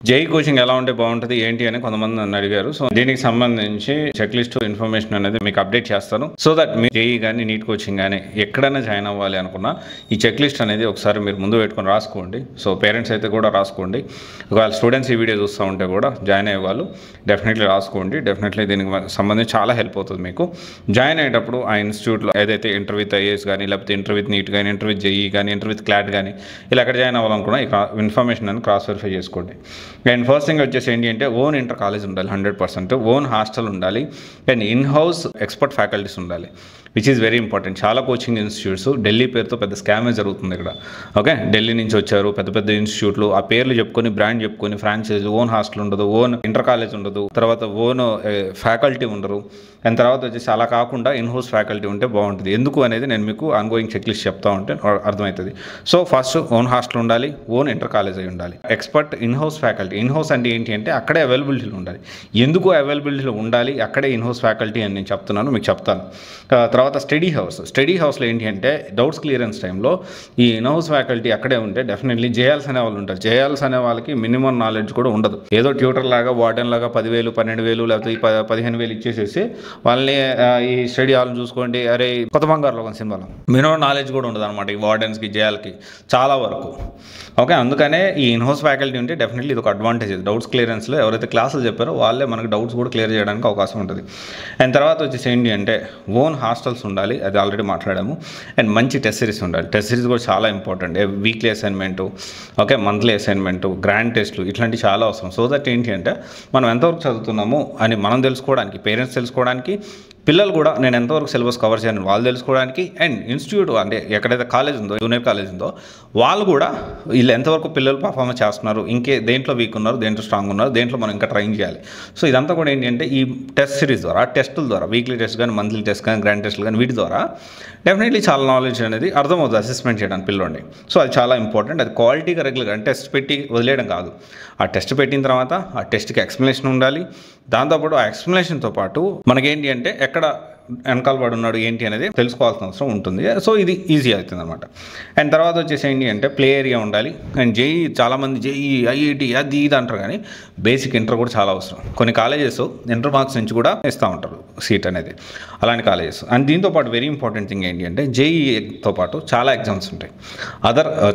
JEE coaching ఎలా ఉంటే బాగుంటుంది ఏంటి అని కొంతమంది నన్ను అడిగారు. సో దీనికి సంబంధించి చెక్ లిస్ట్ ఇన్ఫర్మేషన్ అనేది మీకు అప్డేట్ చేస్తాను. సో దట్ మీ జేఈ కానీ నీట్ కోచింగ్ కానీ ఎక్కడైనా జాయిన్ అవ్వాలి అనుకున్నా ఈ చెక్ లిస్ట్ అనేది ఒకసారి మీరు ముందు పెట్టుకొని రాసుకోండి. సో పేరెంట్స్ అయితే కూడా రాసుకోండి. ఒకవేళ స్టూడెంట్స్ ఈ వీడియో చూస్తూ ఉంటే కూడా జాయిన్ అయ్యే వాళ్ళు డెఫినెట్లీ రాసుకోండి. డెఫినెట్లీ దీనికి సంబంధించి చాలా హెల్ప్ అవుతుంది మీకు. జాయిన్ అయ్యేటప్పుడు ఆ ఇన్స్టిట్యూట్లో ఏదైతే ఇంటర్ విత్ ఐఏఎస్ కానీ లేకపోతే ఇంటర్ విత్ నీట్ కానీ ఇంటర్ విత్ జేఈ కానీ ఇంటర్ విత్ క్లాట్ కానీ ఇలా ఎక్కడ జాయిన్ అవ్వాలనుకున్నా ఈ ఇన్ఫర్మేషన్ అని క్రాస్ వెరిఫై చేసుకోండి. అండ్ ఫస్ట్ థింగ్ వచ్చేసి ఏంటి అంటే ఓన్ ఇంటర్ కాలేజ్ ఉండాలి 100%, ఓన్ హాస్టల్ ఉండాలి, and in house expert faculties ఉండాలి, విచ్ ఈస్ వెరీ ఇంపార్టెంట్. చాలా కోచింగ్ ఇన్స్టిట్యూట్స్ ఢిల్లీ పేరుతో పెద్ద స్కామే జరుగుతుంది ఇక్కడ. ఓకే, ఢిల్లీ నుంచి వచ్చారు పెద్ద పెద్ద ఇన్స్టిట్యూట్లు, ఆ పేర్లు చెప్పుకొని బ్రాండ్ చెప్పుకొని ఫ్రాంచైజ్, ఓన్ హాస్టల్ ఉండదు, ఓన్ ఇంటర్ కాలేజ్ ఉండదు, తర్వాత ఓన్ ఫ్యాకల్టీ ఉండరు, అండ్ తర్వాత వచ్చేసి అలా కాకుండా ఇన్ హౌస్ ఫ్యాకల్టీ ఉంటే బాగుంటుంది. ఎందుకు అనేది నేను మీకు ఆన్గోయింగ్ చెక్ లిస్ట్ చెప్తా ఉంటే అర్థమవుతుంది. సో ఫస్ట్ ఓన్ హాస్టల్ ఉండాలి, ఓన్ ఇంటర్ కాలేజ్ అయి ఉండాలి, expert in house faculty. In house అంటే ఏంటి అంటే అక్కడే అవైలబిలిటీలు ఉండాలి. ఎందుకు అవైలబిలిటీలు ఉండాలి అక్కడే ఇన్ హౌస్ ఫ్యాకల్టీ అని నేను చెప్తున్నాను, మీకు చెప్తాను. తర్వాత స్టడీ హౌస్లో ఏంటి అంటే డౌట్స్ క్లియరెన్స్ టైంలో ఈ ఇన్ హౌస్ ఫ్యాకల్టీ అక్కడే ఉంటే డెఫినెట్లీ జేఎల్స్ అనే వాళ్ళు ఉంటారు. జేఎల్స్ అనే వాళ్ళకి మినిమం నాలెడ్జ్ కూడా ఉండదు. ఏదో ట్యూటర్ లాగా వార్డెన్ లాగా 10,000 12,000 లేకపోతే 15,000 ఇచ్చేసేసి వాళ్ళని ఈ స్టడీ హాల్ని చూసుకోండి, అరే కొత్త బంగారులో ఒక సినిమాలో మినిమం నాలెడ్జ్ కూడా ఉండదు అనమాట ఈ వార్డెన్స్కి జేఎల్కి చాలా వరకు. ఓకే, అందుకనే ఈ ఇన్ హౌస్ ఫ్యాకల్టీ ఉంటే డెఫినెట్లీ ఇది ఒక అడ్వాంటేజ్. డౌట్స్ క్లియరెన్స్లో ఎవరైతే క్లాసులు చెప్పారో వాళ్ళే మనకు డౌట్స్ కూడా క్లియర్ చేయడానికి అవకాశం ఉంటుంది. అండ్ తర్వాత వచ్చేసి ఏంటి అంటే ఓన్ హాస్టల్స్ ఉండాలి, అది ఆల్రెడీ మాట్లాడాము. అండ్ మంచి టెస్ట్ సిరీస్ ఉండాలి. టెస్ట్ సిరీస్ కూడా చాలా important. Weekly assignment, okay, monthly assignment, grand టెస్ట్లు ఇట్లాంటివి చాలా అవసరం. సో దట్ ఏంటి అంటే మనం ఎంతవరకు చదువుతున్నాము అని మనం తెలుసుకోవడానికి, పేరెంట్స్ తెలుసుకోవడానికి, పిల్లలు కూడా నేను ఎంతవరకు సిలబస్ కవర్ చేయను వాళ్ళు తెలుసుకోవడానికి, అండ్ ఇన్స్టిట్యూట్ అంటే ఎక్కడైతే కాలేజ్ ఉందో జూనియర్ కాలేజ్ ఉందో వాళ్ళు కూడా వీళ్ళు ఎంతవరకు పిల్లలు పర్ఫార్మెన్స్ చేస్తున్నారు, దేంట్లో వీక్ ఉన్నారు, దేంట్లో స్ట్రాంగ్ ఉన్నారు, దేంట్లో మనం ఇంకా ట్రైన్ చేయాలి. సో ఇదంతా కూడా ఏంటి అంటే ఈ టెస్ట్ సిరీస్ ద్వారా, టెస్టుల ద్వారా, వీక్లీ టెస్ట్ కానీ మంత్లీ టెస్ట్ కానీ గ్రాండ్ టెస్ట్లు కానీ వీటి ద్వారా డెఫినెట్లీ చాలా నాలెడ్జ్ అనేది అర్థమవుతుంది అసెస్మెంట్ చేయడానికి పిల్లోడిని. సో అది చాలా ఇంపార్టెంట్. అది క్వాలిటీగా రెగ్యులర్గా టెస్ట్ పెట్టి వదిలేయడం కాదు. ఆ టెస్ట్ పెట్టిన తర్వాత ఆ టెస్ట్కి ఎక్స్ప్లెనేషన్ ఉండాలి. దాంతోపాటు ఆ ఎక్స్ప్లెనేషన్తో పాటు మనకేంటి అంటే ఎక్కడ వెనకాల పడి ఉన్నాడు ఏంటి అనేది తెలుసుకోవాల్సిన అవసరం ఉంటుంది. సో ఇది ఈజీ అవుతుంది అనమాట. అండ్ తర్వాత వచ్చేసి ఏంటి అంటే ప్లే ఏరియా ఉండాలి. అండ్ జేఈ చాలామంది జేఈ ఐఐటి అది ఇది అంటారు, కానీ బేసిక్ ఇంటర్ కూడా చాలా అవసరం. కొన్ని కాలేజెస్ ఇంటర్ మార్క్స్ నుంచి కూడా ఇస్తూ ఉంటారు సీట్ అనేది, అలాంటి కాలేజెస్. అండ్ దీంతోపాటు వెరీ ఇంపార్టెంట్ థింగ్ ఏంటి అంటే జేఈతో పాటు చాలా ఎగ్జామ్స్ ఉంటాయి.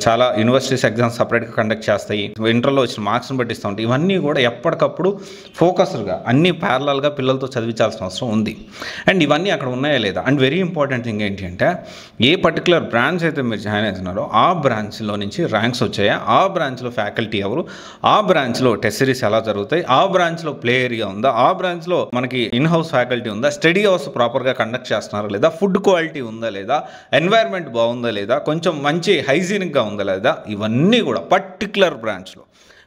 చాలా యూనివర్సిటీస్ ఎగ్జామ్స్ సపరేట్గా కండక్ట్ చేస్తాయి. ఇంటర్లో వచ్చిన మార్క్స్ని బట్టి ఇస్తూ ఉంటాయి. ఇవన్నీ కూడా ఎప్పటికప్పుడు ఫోకస్డ్గా అన్ని ప్యారలల్గా పిల్లలతో చదివించాల్సిన అవసరం ఉంది. అండ్ ఇవన్నీ అక్కడ ఉన్నాయా లేదా. అండ్ వెరీ ఇంపార్టెంట్ థింగ్ ఏంటి అంటే ఏ పర్టికులర్ బ్రాంచ్ అయితే మీరు జాయిన్ అవుతున్నారో ఆ బ్రాంచ్లో నుంచి ర్యాంక్స్ వచ్చాయా, ఆ బ్రాంచ్లో ఫ్యాకల్టీ ఎవరు, ఆ బ్రాంచ్లో టెస్ట్ సిరీస్ ఎలా జరుగుతాయి, ఆ బ్రాంచ్లో ప్లే ఏరియా ఉందా, ఆ బ్రాంచ్లో మనకి ఇన్ హౌస్ ఫ్యాకల్టీ ఉందా, స్టడీ హౌస్ ప్రాపర్గా కండక్ట్ చేస్తున్నారా లేదా, ఫుడ్ క్వాలిటీ ఉందా లేదా, ఎన్వైర్న్మెంట్ బాగుందా లేదా, కొంచెం మంచి హైజీనిక్గా ఉందా లేదా, ఇవన్నీ కూడా పర్టికులర్ బ్రాంచ్లో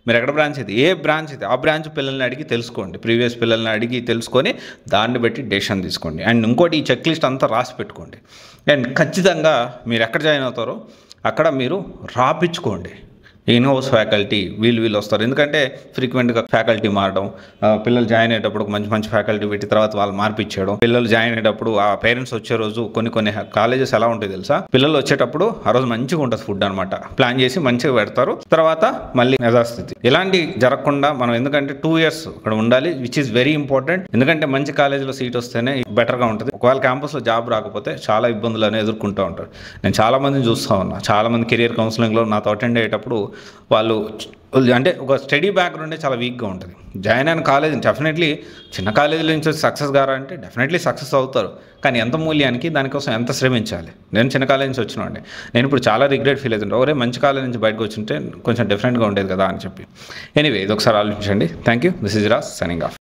మీరు ఎక్కడ బ్రాంచ్ అయితే ఏ బ్రాంచ్ అయితే ఆ బ్రాంచ్ పిల్లల్ని అడిగి తెలుసుకోండి. ప్రీవియస్ పిల్లల్ని అడిగి తెలుసుకొని దాన్ని బట్టి డెసిషన్ తీసుకోండి. అండ్ ఇంకోటి ఈ చెక్ లిస్ట్ అంతా రాసి పెట్టుకోండి. అండ్ ఖచ్చితంగా మీరు ఎక్కడ జాయిన్ అవుతారో అక్కడ మీరు రాపించుకోండి. ఇన్ హౌస్ ఫ్యాకల్టీ వీళ్ళు వస్తారు. ఎందుకంటే ఫ్రీక్వెంట్గా ఫ్యాకల్టీ మారడం, పిల్లలు జాయిన్ అయ్యేటప్పుడు మంచి ఫ్యాకల్టీ పెట్టి తర్వాత వాళ్ళు మార్పిచ్చేయడం, పిల్లలు జాయిన్ అయ్యేటప్పుడు ఆ పేరెంట్స్ వచ్చే రోజు కొన్ని కాలేజెస్ ఎలా ఉంటాయి తెలుసా, పిల్లలు వచ్చేటప్పుడు ఆ రోజు మంచిగా ఉంటుంది ఫుడ్ అనమాట, ప్లాన్ చేసి మంచిగా పెడతారు, తర్వాత మళ్ళీ యథాస్థితి. ఇలాంటి జరగకుండా మనం ఎందుకంటే 2 years అక్కడ ఉండాలి, విచ్ ఈస్ వెరీ ఇంపార్టెంట్. ఎందుకంటే మంచి కాలేజీలో సీట్ వస్తేనే బెటర్గా ఉంటుంది. ఒకవేళ క్యాంపస్లో జాబ్ రాకపోతే చాలా ఇబ్బందులు అనేది ఎదుర్కొంటూ ఉంటారు. నేను చాలామందిని చూస్తూ ఉన్నా, చాలామంది కెరియర్ కౌన్సిలింగ్లో నాతో అటెండ్ అయ్యేటప్పుడు వాళ్ళు అంటే ఒక స్టడీ బ్యాక్గ్రౌండే చాలా వీక్గా ఉంటుంది. జాయిన్ అయిన కాలేజ్ డెఫినెట్లీ చిన్న కాలేజీల నుంచి సక్సెస్ కారంటే డెఫినెట్లీ సక్సెస్ అవుతారు, కానీ ఎంత మూల్యానికి దానికోసం ఎంత శ్రమించాలి. నేను చిన్న కాలేజ్ నుంచి వచ్చినండి, నేను ఇప్పుడు చాలా రిగ్రెట్ ఫీల్ అవుతుంటే ఒరే మంచి కాలేజ్ నుంచి బయటకు వచ్చింటే కొంచెం డిఫరెంట్గా ఉండేది కదా అని చెప్పి. ఎనీవే ఇది ఒకసారి ఆలోచించండి. Thank you. This is Raj signing off.